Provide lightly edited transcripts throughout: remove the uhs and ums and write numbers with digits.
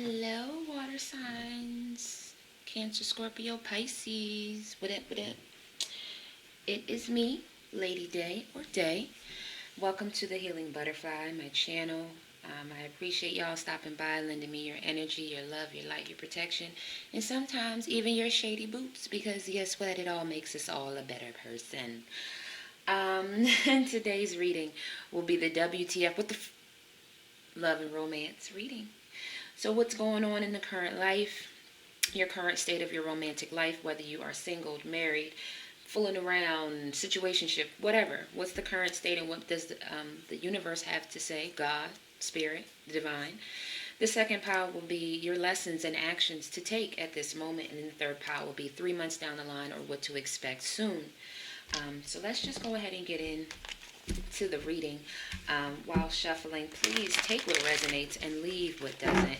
Hello, water signs. Cancer, Scorpio, Pisces. What up, what up? It is me, Lady Day or Day. Welcome to the Healing Butterfly, my channel. I appreciate y'all stopping by, lending me your energy, your love, your light, your protection, and sometimes even your shady boots, because guess what? It all makes us all a better person. Today's reading will be the WTF with the love and romance reading. So what's going on in the current life, your current state of your romantic life, whether you are single, married, fooling around, situationship, whatever. What's the current state and what does the universe have to say? God, Spirit, the Divine. The second pile will be your lessons and actions to take at this moment. And then the third pile will be 3 months down the line or what to expect soon. So let's just go ahead and get into the reading. While shuffling, please take what resonates and leave what doesn't.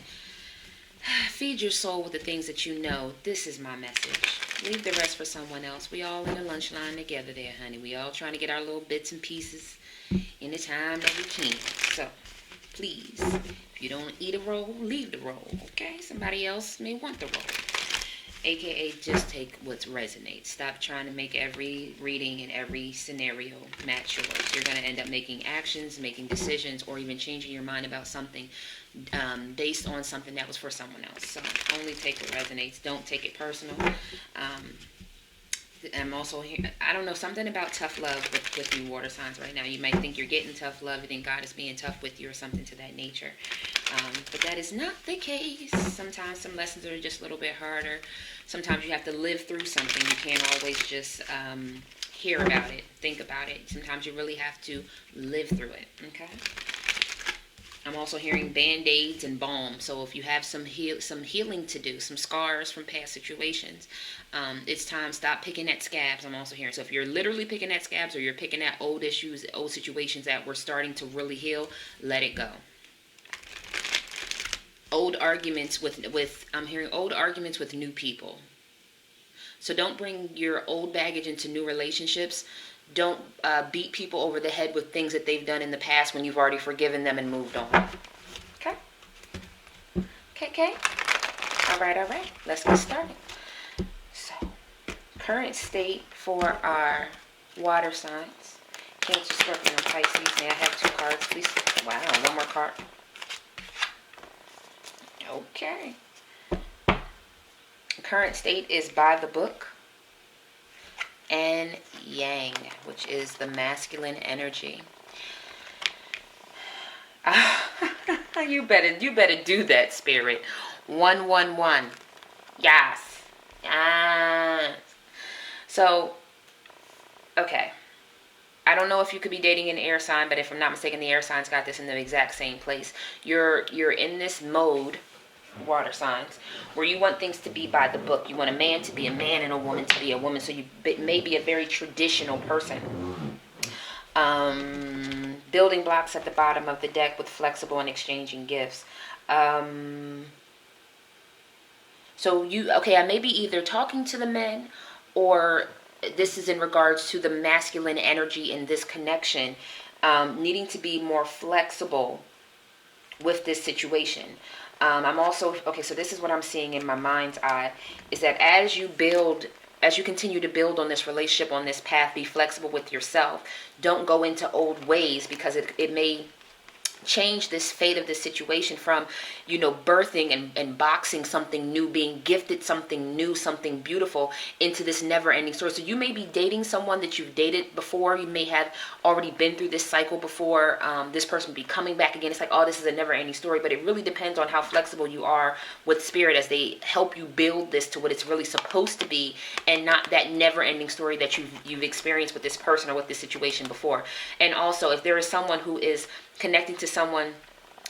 Feed your soul with the things that you know. This is my message. Leave the rest for someone else. We all in a lunch line together there, honey. We all trying to get our little bits and pieces in the time that we can. So, please, if you don't eat a roll, leave the roll, okay? Somebody else may want the roll. AKA, just take what resonates. Stop trying to make every reading and every scenario match yours. You're going to end up making actions, making decisions, or even changing your mind about something based on something that was for someone else. So only take what resonates. Don't take it personal. I'm also here, I don't know, something about tough love with you water signs right now. You might think you're getting tough love. You think God is being tough with you or something to that nature. But that is not the case. Sometimes some lessons are just a little bit harder. Sometimes you have to live through something. You can't always just hear about it, think about it. Sometimes you really have to live through it, okay? I'm also hearing band-aids and balm. So if you have some healing to do, some scars from past situations, it's time. Stop picking at scabs. I'm also hearing. So if you're literally picking at scabs or you're picking at old issues, old situations that were starting to really heal, let it go. Old arguments with I'm hearing old arguments with new people. So don't bring your old baggage into new relationships. Don't beat people over the head with things that they've done in the past when you've already forgiven them and moved on. Okay? Okay? All right. Let's get started. So, current state for our water signs. Cancer, Scorpio, and Pisces. May I have 2 cards, please? Wow, one more card. Okay. Current state is by the book. And Yang, which is the masculine energy. You better do that, Spirit. 111. Yes. Yes. So, okay. I don't know if you could be dating an air sign, but if I'm not mistaken, the air signs got this in the exact same place. You're in this mode, water signs, where you want things to be by the book. You want a man to be a man and a woman to be a woman. So you may be a very traditional person. Building blocks at the bottom of the deck with flexible and exchanging gifts. So I may be either talking to the men, or this is in regards to the masculine energy in this connection, needing to be more flexible with this situation. I'm also, so this is what I'm seeing in my mind's eye, is that as you continue to build on this relationship, on this path, be flexible with yourself. Don't go into old ways, because it may change this fate of this situation from, birthing and boxing something new, being gifted something new, something beautiful, into this never-ending story. So you may be dating someone that you've dated before. You may have already been through this cycle before. This person will be coming back again. It's like, oh, this is a never-ending story. But it really depends on how flexible you are with Spirit as they help you build this to what it's really supposed to be, and not that never-ending story that you've experienced with this person or with this situation before. And also, if there is someone who is connecting to someone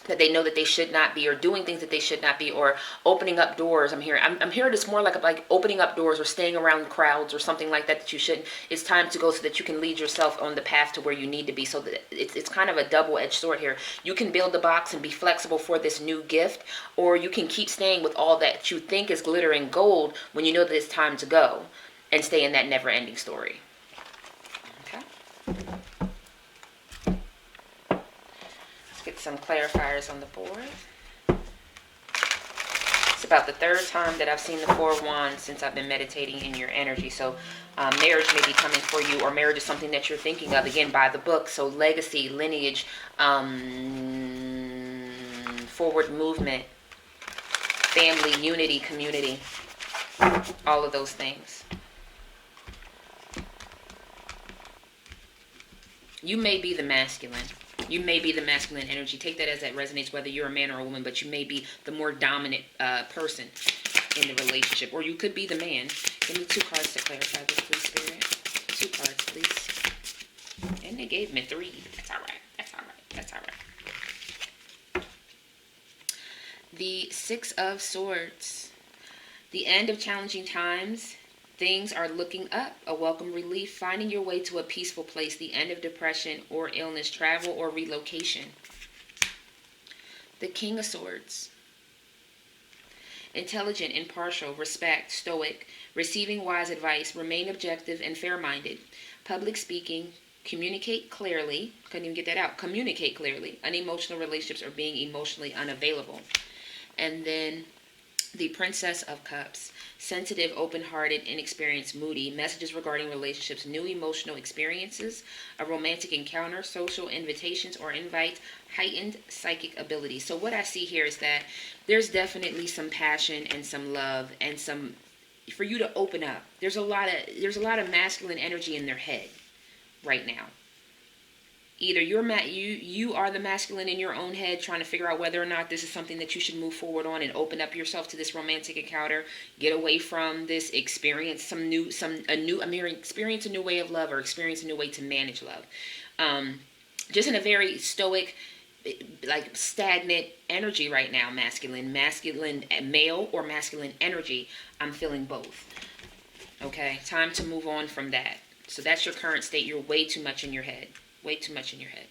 that they know that they should not be, or doing things that they should not be, or opening up doors. I'm hearing it's more like opening up doors or staying around crowds or something like that you shouldn't. It's time to go so that you can lead yourself on the path to where you need to be. So that it's kind of a double-edged sword here. You can build the box and be flexible for this new gift, or you can keep staying with all that you think is glitter and gold when you know that it's time to go and stay in that never-ending story. Okay. Get some clarifiers on the board. It's about the third time that I've seen the Four of Wands since I've been meditating in your energy. So marriage may be coming for you, or marriage is something that you're thinking of, again, by the book. So legacy, lineage, forward movement, family, unity, community, all of those things. You may be the masculine. You may be the masculine energy. Take that as that resonates, whether you're a man or a woman, but you may be the more dominant person in the relationship. Or you could be the man. Give me 2 cards to clarify this, please, Spirit. 2 cards, please. And they gave me 3. That's all right. That's all right. That's all right. The 6 of Swords. The end of challenging times. Things are looking up, a welcome relief, finding your way to a peaceful place, the end of depression or illness, travel or relocation. The King of Swords. Intelligent, impartial, respect, stoic, receiving wise advice, remain objective and fair-minded. Public speaking, communicate clearly, couldn't even get that out, communicate clearly. Unemotional relationships or being emotionally unavailable. And then the Princess of Cups. Sensitive, open-hearted, inexperienced, moody. Messages regarding relationships, new emotional experiences, a romantic encounter, social invitations or invites, heightened psychic ability. So what I see here is that there's definitely some passion and some love and some for you to open up. There's a lot of masculine energy in their head right now. Either you are the masculine in your own head, trying to figure out whether or not this is something that you should move forward on and open up yourself to this romantic encounter, get away from this, experience experience a new way of love, or experience a new way to manage love. Just in a very stoic, like stagnant energy right now, masculine male or masculine energy. I'm feeling both. Okay, time to move on from that. So that's your current state. You're way too much in your head. Way too much in your head.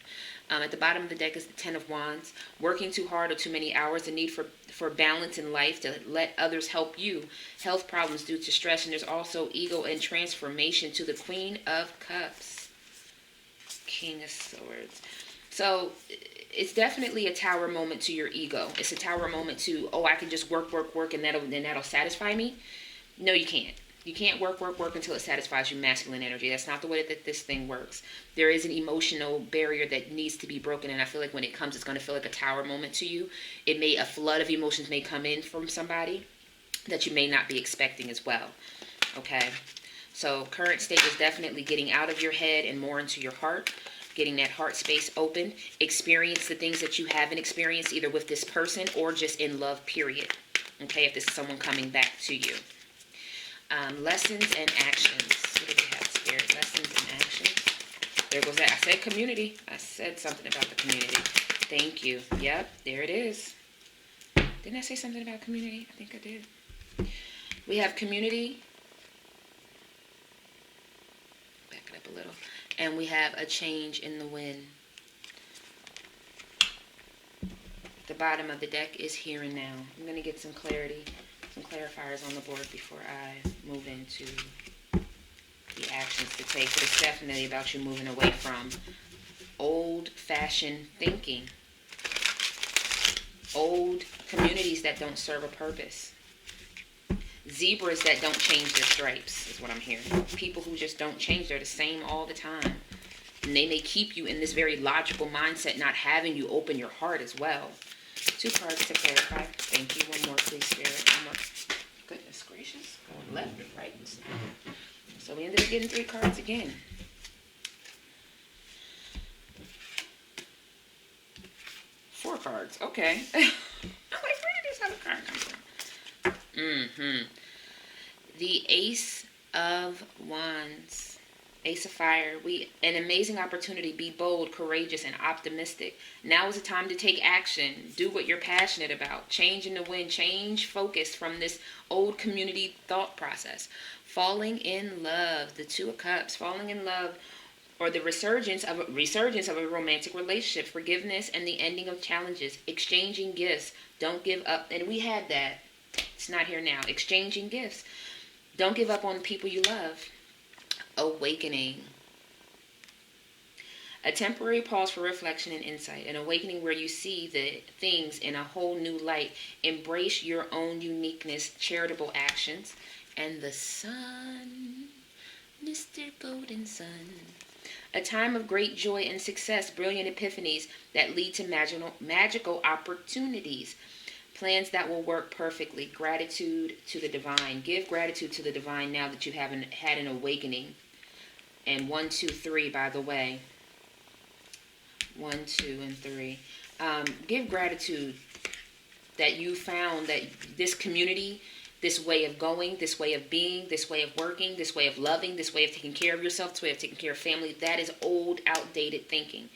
At the bottom of the deck is the 10 of Wands. Working too hard or too many hours. The need for balance in life, to let others help you. Health problems due to stress. And there's also ego and transformation to the Queen of Cups. King of Swords. So it's definitely a tower moment to your ego. It's a tower moment to, I can just work, and that'll satisfy me. No, you can't. You can't work until it satisfies your masculine energy. That's not the way that this thing works. There is an emotional barrier that needs to be broken, and I feel like when it comes, it's going to feel like a tower moment to you. A flood of emotions may come in from somebody that you may not be expecting as well. Okay? So current state is definitely getting out of your head and more into your heart, getting that heart space open. Experience the things that you haven't experienced, either with this person or just in love, period. Okay? If this is someone coming back to you. Lessons and actions. What do we have, Spirit? Lessons and actions. There goes that. I said community. I said something about the community. Thank you. Yep, there it is. Didn't I say something about community? I think I did. We have community. Back it up a little. And we have a change in the wind. The bottom of the deck is here and now. I'm going to get some clarity. Clarifiers on the board before I move into the actions to take. But it's definitely about you moving away from old-fashioned thinking, old communities that don't serve a purpose, zebras that don't change their stripes is what I'm hearing. People who just don't change. They're the same all the time. And they may keep you in this very logical mindset, not having you open your heart as well. 2 cards to clarify. Thank you. One more, please, Spirit. One more. Goodness gracious. Going left and right. So we ended up getting 3 cards again. Four cards. Okay. I'm like, where did this other card come from? The Ace of Wands. Ace of Fire. An amazing opportunity. Be bold, courageous, and optimistic. Now is the time to take action. Do what you're passionate about. Change in the wind. Change focus from this old community thought process. Falling in love. The 2 of Cups. Falling in love, or the resurgence of a romantic relationship. Forgiveness and the ending of challenges. Exchanging gifts. Don't give up. And we had that. It's not here now. Exchanging gifts. Don't give up on the people you love. Awakening. A temporary pause for reflection and insight. An awakening where you see the things in a whole new light. Embrace your own uniqueness, charitable actions. And the sun, Mr. Golden Sun. A time of great joy and success, brilliant epiphanies that lead to magical opportunities. Plans that will work perfectly. Gratitude to the divine. Give gratitude to the divine now that you haven't had an awakening. And 1, 2, 3, by the way. 1, 2, and 3. Give gratitude that you found that this community, this way of going, this way of being, this way of working, this way of loving, this way of taking care of yourself, this way of taking care of family, that is old, outdated thinking.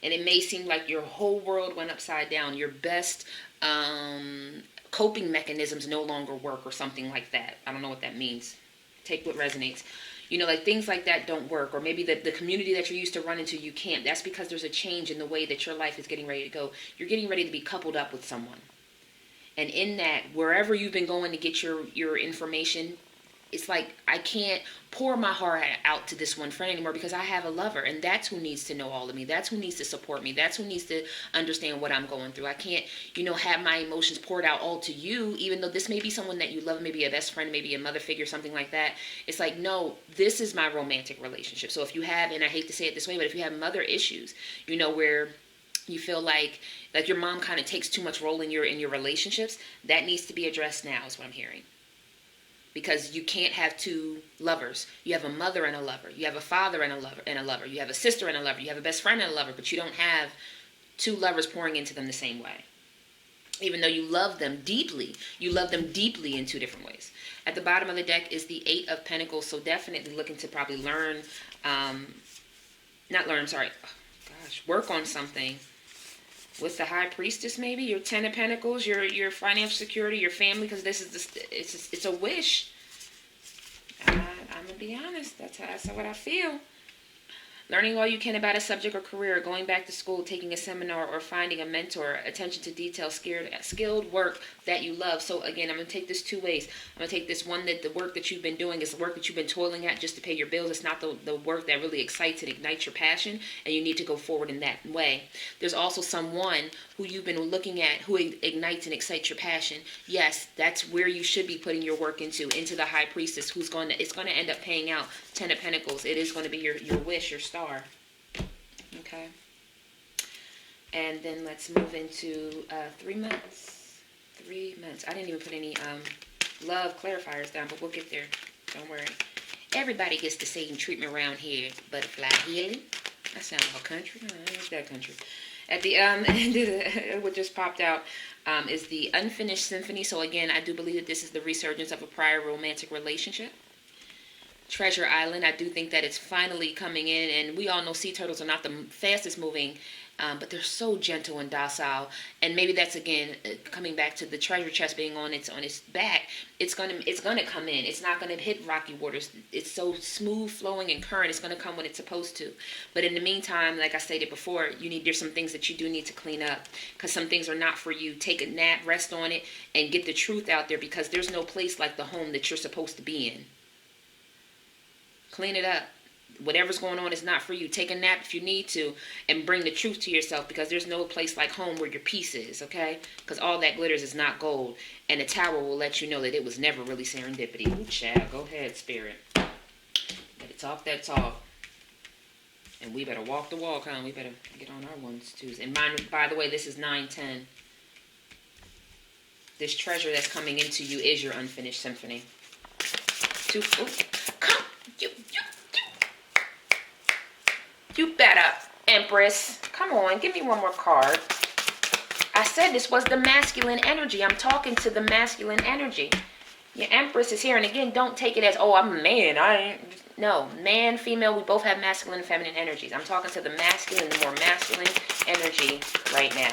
And it may seem like your whole world went upside down. Your best coping mechanisms no longer work or something like that. I don't know what that means. Take what resonates. You know, like things like that don't work. Or maybe the community that you're used to running to, you can't. That's because there's a change in the way that your life is getting ready to go. You're getting ready to be coupled up with someone. And in that, wherever you've been going to get your information, it's like I can't pour my heart out to this one friend anymore because I have a lover, and that's who needs to know all of me. That's who needs to support me. That's who needs to understand what I'm going through. I can't, have my emotions poured out all to you, even though this may be someone that you love, maybe a best friend, maybe a mother figure, something like that. It's like, no, this is my romantic relationship. So if you have, and I hate to say it this way, but if you have mother issues, where you feel like your mom kind of takes too much role in your relationships, that needs to be addressed now, is what I'm hearing. Because you can't have two lovers. You have a mother and a lover. You have a father and a lover. You have a sister and a lover. You have a best friend and a lover, but you don't have two lovers pouring into them the same way. Even though you love them deeply, in two different ways. At the bottom of the deck is the 8 of Pentacles, so definitely looking to probably work on something. With the High Priestess, maybe your 10 of Pentacles, your financial security, your family, because this is it's a wish. I'm gonna be honest. That's what I feel. Learning all you can about a subject or career, going back to school, taking a seminar, or finding a mentor. Attention to detail, skilled work that you love. So again, I'm going to take this two ways. I'm going to take this one, that the work that you've been doing is the work that you've been toiling at just to pay your bills. It's not the work that really excites and ignites your passion, and you need to go forward in that way. There's also someone who you've been looking at who ignites and excites your passion. Yes, that's where you should be putting your work into the High Priestess, it's going to end up paying out. 10 of Pentacles. It is going to be your wish, your star. Okay. And then let's move into 3 months. 3 months. I didn't even put any love clarifiers down, but we'll get there. Don't worry. Everybody gets the same treatment around here. Butterfly healing. That sounds like country. It's that country. At the end of what just popped out is the Unfinished Symphony. So again, I do believe that this is the resurgence of a prior romantic relationship. Treasure Island, I do think that it's finally coming in, and we all know sea turtles are not the fastest moving, but they're so gentle and docile. And maybe that's again coming back to the treasure chest being on its back. It's gonna come in. It's not gonna hit rocky waters. It's so smooth flowing and current. It's gonna come when it's supposed to. But in the meantime, like I stated before, there's some things that you do need to clean up, because some things are not for you. Take a nap, rest on it, and get the truth out there, because there's no place like the home that you're supposed to be in. Clean it up. Whatever's going on is not for you. Take a nap if you need to, and bring the truth to yourself, because there's no place like home where your peace is, okay? Because all that glitters is not gold, and the tower will let you know that it was never really serendipity. Ooh, child, go ahead, spirit. Better talk that talk. And we better walk the walk, huh? We better get on our ones, twos. And by the way, this is 9-10. This treasure that's coming into you is your unfinished symphony. Come. You better, Empress. Come on, give me one more card. I said this was the masculine energy. I'm talking to the masculine energy. Your Empress is here. And again, don't take it as, oh, I'm a man. No, man, female, we both have masculine and feminine energies. I'm talking to the masculine, the more masculine energy right now.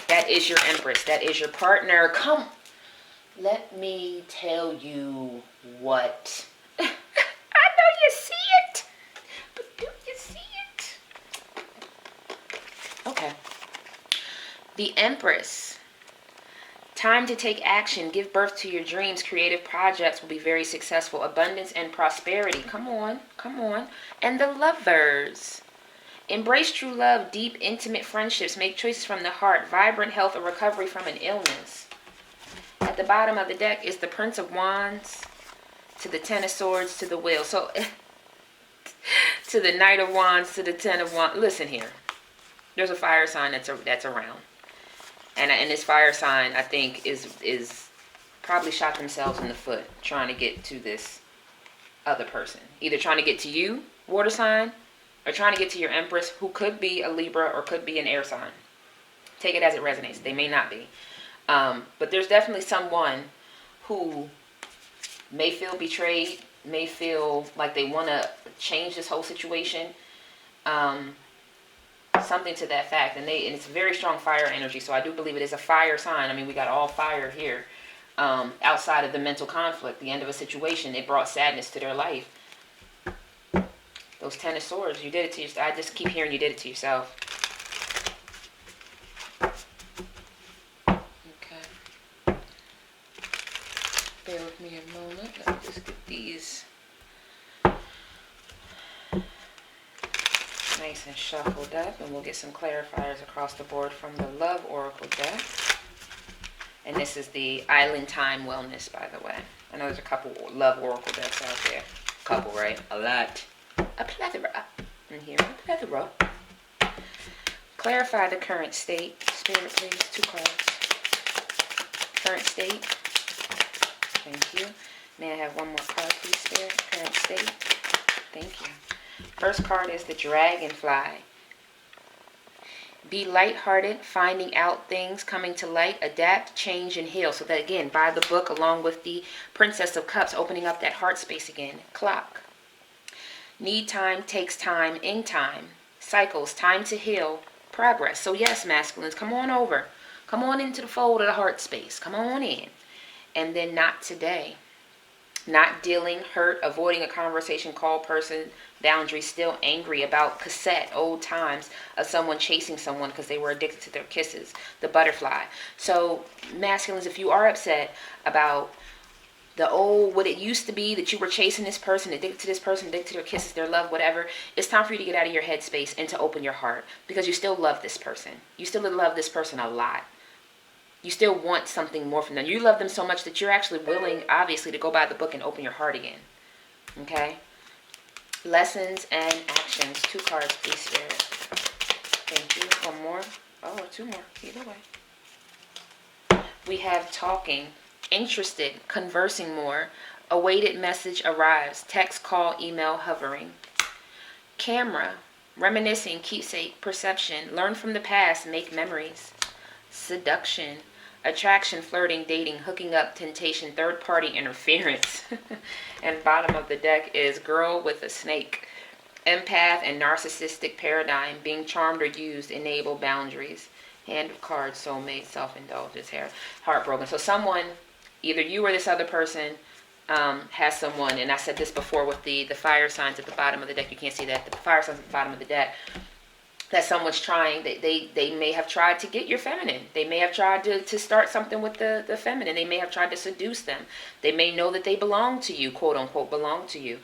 That is your Empress. That is your partner. Come, let me tell you what. I know you see it. But do you see it? Okay. The Empress. Time to take action. Give birth to your dreams. Creative projects will be very successful. Abundance and prosperity. Come on. Come on. And the Lovers. Embrace true love, deep, intimate friendships. Make choices from the heart. Vibrant health or recovery from an illness. At the bottom of the deck is the Prince of Wands to the Ten of Swords to the Wheel. So, to the Knight of Wands to the Ten of Wands. Listen here. There's a fire sign that's around. And this fire sign, I think, is probably shot themselves in the foot trying to get to this other person. Either trying to get to you, water sign, or trying to get to your Empress, who could be a Libra or could be an air sign. Take it as it resonates. They may not be. But there's definitely someone who may feel betrayed, may feel like they want to change this whole situation. Something to that fact. And it's very strong fire energy. So I do believe it is a fire sign. I mean, we got all fire here. Outside of the mental conflict, the end of a situation, it brought sadness to their life. Those Ten of Swords, you did it to yourself. I just keep hearing you did it to yourself. Okay. Bear with me a moment. Let me just get these nice and shuffled up, and we'll get some clarifiers across the board from the Love Oracle deck. And this is the Island Time Wellness, by the way. I know there's a couple Love Oracle decks out there. Couple, right? A lot. A plethora. In here, a plethora. Clarify the current state. Spirit, please. 2 cards. Current state. Thank you. May I have one more card, please, Spirit? Current state. Thank you. First card is the Dragonfly. Be lighthearted, finding out things, coming to light, adapt, change, and heal. So that, again, by the book, along with the Princess of Cups, opening up that heart space again. Clock. Need time, takes time, in time. Cycles, time to heal, progress. So yes, masculines, come on over. Come on into the fold of the heart space. Come on in. And then not today. Not dealing, hurt, avoiding a conversation, call, person, boundaries, still angry about cassette, old times of someone chasing someone because they were addicted to their kisses. The Butterfly. So masculines, if you are upset about the old, what it used to be that you were chasing this person, addicted to this person, addicted to their kisses, their love, whatever, it's time for you to get out of your headspace and to open your heart, because you still love this person. You still love this person a lot. You still want something more from them. You love them so much that you're actually willing, obviously, to go by the book and open your heart again. Okay? Lessons and actions. 2 cards, please, Spirit. Thank you. One more. Oh, 2 more. Either way. We have talking, interested, conversing more, awaited message arrives, text, call, email, hovering. Camera, reminiscing, keepsake, perception, learn from the past, make memories. Seduction, attraction, flirting, dating, hooking up, temptation, third-party interference. And bottom of the deck is Girl with a Snake. Empath and narcissistic paradigm, being charmed or used, enable boundaries. Hand of Cards, soulmate, self-indulgence, heartbroken. So someone, either you or this other person, has someone, and I said this before with the fire signs at the bottom of the deck. You can't see that. The fire signs at the bottom of the deck. That someone's trying, they may have tried to get your feminine. They may have tried to start something with the feminine. They may have tried to seduce them. They may know that they belong to you, quote unquote, belong to you.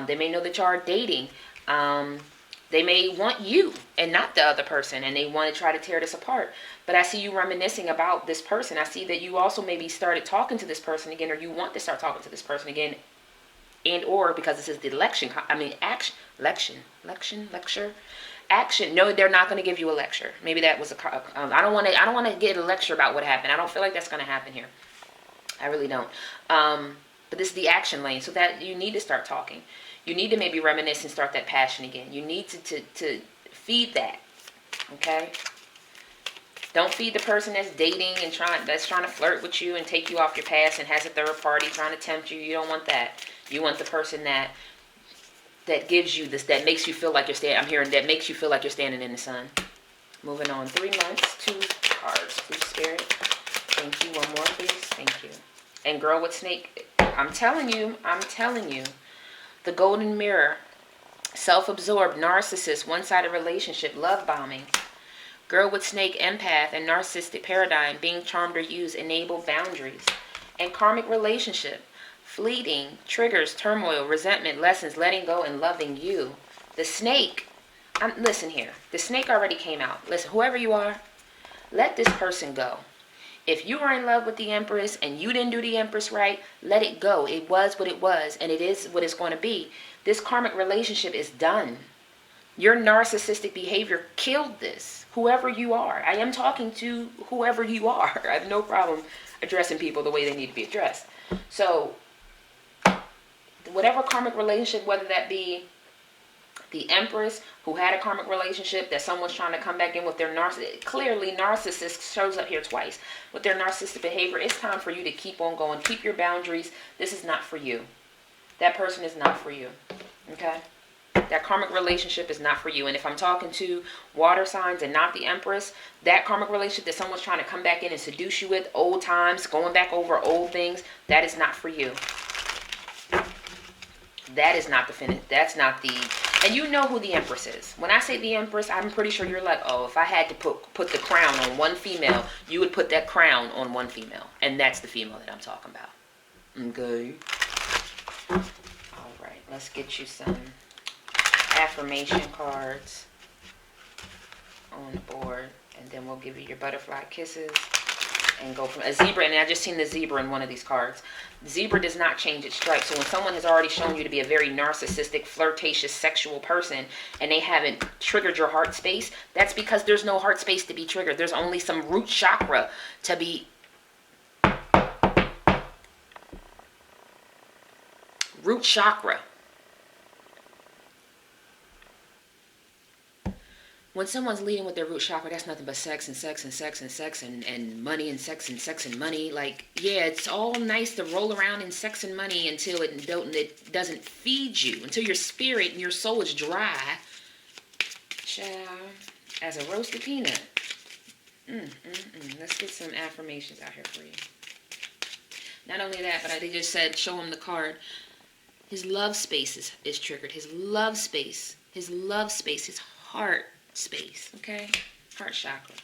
They may know that you are dating. They may want you and not the other person, and they want to try to tear this apart. But I see you reminiscing about this person. I see that you also maybe started talking to this person again, or you want to start talking to this person again, and or because this is the lecture. Action. No, they're not going to give you a lecture. Maybe that was I don't want to get a lecture about what happened. I don't feel like that's going to happen here. I really don't. But this is the action lane, so that you need to start talking. You need to maybe reminisce and start that passion again. You need to feed that. Okay? Don't feed the person that's dating and trying to flirt with you and take you off your path and has a third party trying to tempt you. You don't want that. You want the person that gives you this, that makes you feel like that makes you feel like you're standing in the sun. Moving on. 3 months, 2 cards, please, Spirit. Thank you. One more, please. Thank you. And Girl with Snake. I'm telling you. The Golden Mirror. Self-absorbed, narcissist, one-sided relationship, love bombing. Girl with Snake, empath, and narcissistic paradigm, being charmed or used, enable boundaries. And karmic relationship. Fleeting, triggers, turmoil, resentment, lessons, letting go, and loving you. The Snake, Listen here. The snake already came out. Listen, whoever you are, let this person go. If you are in love with the Empress and you didn't do the Empress right, let it go. It was what it was, and it is what it's going to be. This karmic relationship is done. Your narcissistic behavior killed this. Whoever you are. I am talking to whoever you are. I have no problem addressing people the way they need to be addressed. So, whatever karmic relationship, whether that be the Empress who had a karmic relationship that someone's trying to come back in with their clearly narcissist shows up here twice with their narcissistic behavior. It's time for you to keep on going. Keep your boundaries. This is not for you. That person is not for you. Okay? That karmic relationship is not for you. And if I'm talking to water signs and not the Empress, that karmic relationship that someone's trying to come back in and seduce you with, old times, going back over old things, that is not for you. That is not the finish. That's not the... And you know who the Empress is. When I say the Empress, I'm pretty sure you're like, oh, if I had to put the crown on one female, you would put that crown on one female. And that's the female that I'm talking about. Okay. All right. Let's get you some affirmation cards on the board. And then we'll give you your butterfly kisses. And go from a zebra, and I just seen the zebra in one of these cards. Zebra does not change its stripes. So when someone has already shown you to be a very narcissistic, flirtatious, sexual person, and they haven't triggered your heart space, that's because there's no heart space to be triggered. There's only some root chakra to be... Root chakra. When someone's leading with their root chakra, that's nothing but sex and sex and sex and sex and money and sex and money. Like, yeah, it's all nice to roll around in sex and money until it doesn't feed you, until your spirit and your soul is dry. Child, as a roasted peanut. Let's get some affirmations out here for you. Not only that, but they just said, show him the card. His love space is triggered. His love space, his heart space, okay? Heart chakra.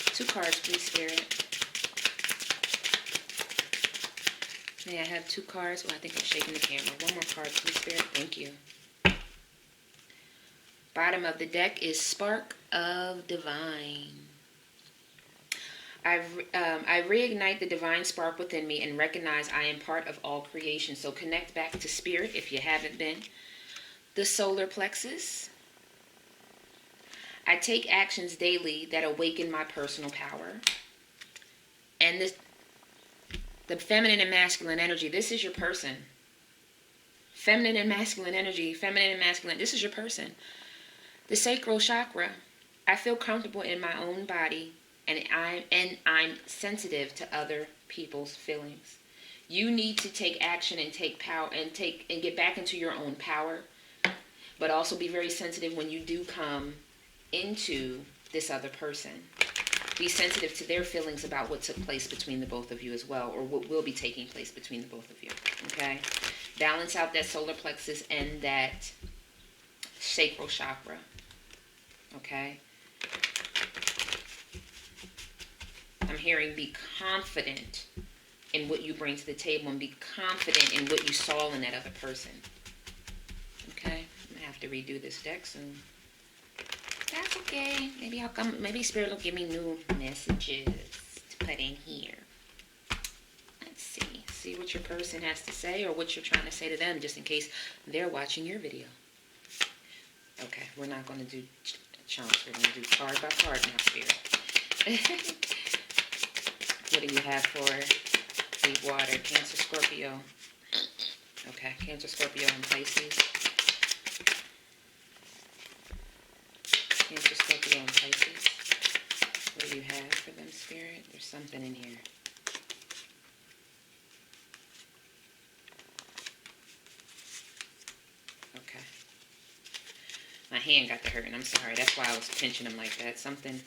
2 cards, please, Spirit. May I have 2 cards? Well, I think I'm shaking the camera. 1 more card, please, Spirit. Thank you. Bottom of the deck is Spark of Divine. I reignite the divine spark within me and recognize I am part of all creation. So connect back to Spirit if you haven't been. The solar plexus. I take actions daily that awaken my personal power. And the feminine and masculine energy, this is your person. Feminine and masculine energy, this is your person. The sacral chakra, I feel comfortable in my own body and I'm sensitive to other people's feelings. You need to take action and take power and get back into your own power, but also be very sensitive when you do come into this other person. Be sensitive to their feelings about what took place between the both of you as well, or what will be taking place between the both of you. Okay? Balance out that solar plexus and that sacral chakra. Okay? I'm hearing be confident in what you bring to the table and be confident in what you saw in that other person. Okay? I'm going to have to redo this deck soon. That's okay. Maybe Spirit will give me new messages to put in here. Let's see. See what your person has to say or what you're trying to say to them just in case they're watching your video. Okay, we're not going to do chunks. We're going to do card by card now, Spirit. What do you have for deep water? Cancer, Scorpio. Okay, Cancer, Scorpio, and Pisces. Cancer, Scorpio, and Pisces. What do you have for them, Spirit? There's something in here. Okay. My hand got to hurting. I'm sorry. That's why I was pinching them like that. Something.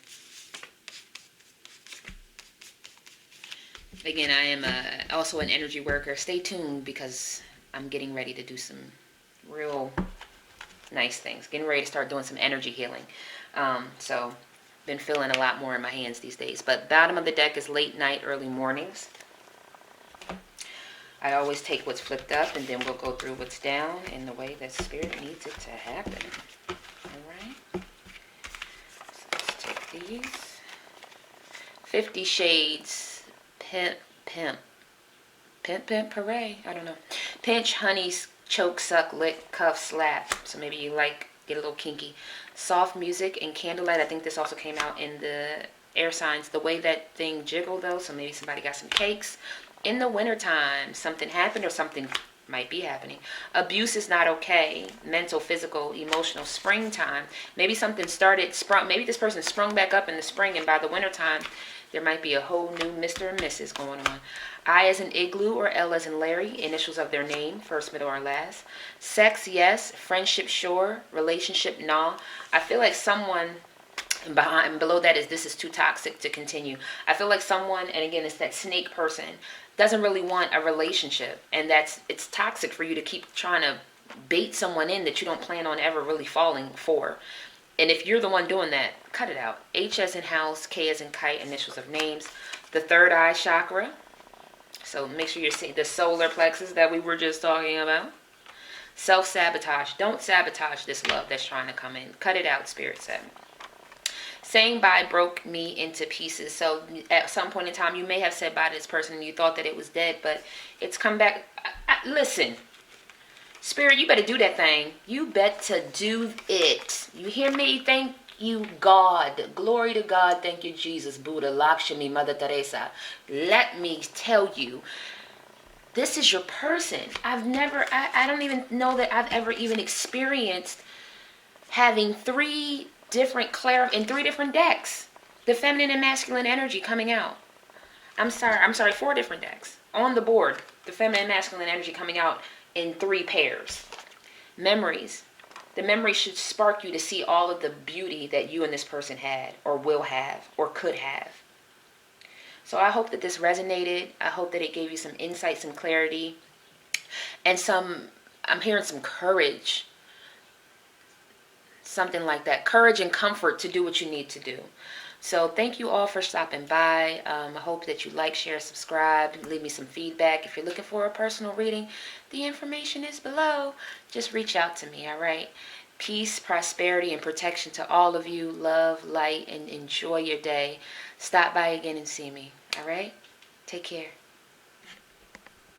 Again, I am also an energy worker. Stay tuned because I'm getting ready to do some real nice things. Getting ready to start doing some energy healing. So, been feeling a lot more in my hands these days. But bottom of the deck is late night, early mornings. I always take what's flipped up and then we'll go through what's down in the way that Spirit needs it to happen. Alright? please. 50 Shades. Pimp, parade. I don't know. Pinch, honey, choke, suck, lick, cuff, slap. So maybe you like, get a little kinky. Soft music and candlelight. I think this also came out in the air signs. The way that thing jiggled though. So maybe somebody got some cakes. In the wintertime, something happened or something might be happening. Abuse is not okay. Mental, physical, emotional. Springtime. Maybe something sprung. Maybe this person sprung back up in the spring, and by the wintertime, there might be a whole new Mr. and Mrs. going on. I as in igloo or L as in Larry, initials of their name, first, middle, or last. Sex, yes. Friendship, sure. Relationship, nah. I feel like someone below that is this is too toxic to continue. I feel like someone, and again, it's that snake person, doesn't really want a relationship, and it's toxic for you to keep trying to bait someone in that you don't plan on ever really falling for. And if you're the one doing that, cut it out. H as in house, K as in kite, initials of names. The third eye chakra. So make sure you're seeing the solar plexus that we were just talking about. Self-sabotage. Don't sabotage this love that's trying to come in. Cut it out, Spirit said. Saying bye broke me into pieces. So at some point in time, you may have said bye to this person and you thought that it was dead, but it's come back. Listen. Spirit, you better do that thing. You better do it. You hear me? Thank you, God. Glory to God. Thank you, Jesus, Buddha, Lakshmi, Mother Teresa. Let me tell you, this is your person. I don't even know that I've ever even experienced having three different decks. The feminine and masculine energy coming out. I'm sorry, 4 different decks. On the board, the feminine and masculine energy coming out in 3 pairs. Memories. The memory should spark you to see all of the beauty that you and this person had or will have or could have. So I hope that this resonated. I hope that it gave you some insight, some clarity, and I'm hearing some courage. Something like that. Courage and comfort to do what you need to do. So thank you all for stopping by. I hope that you like, share, subscribe, leave me some feedback. If you're looking for a personal reading, the information is below. Just reach out to me, all right? Peace, prosperity, and protection to all of you. Love, light, and enjoy your day. Stop by again and see me, all right? Take care.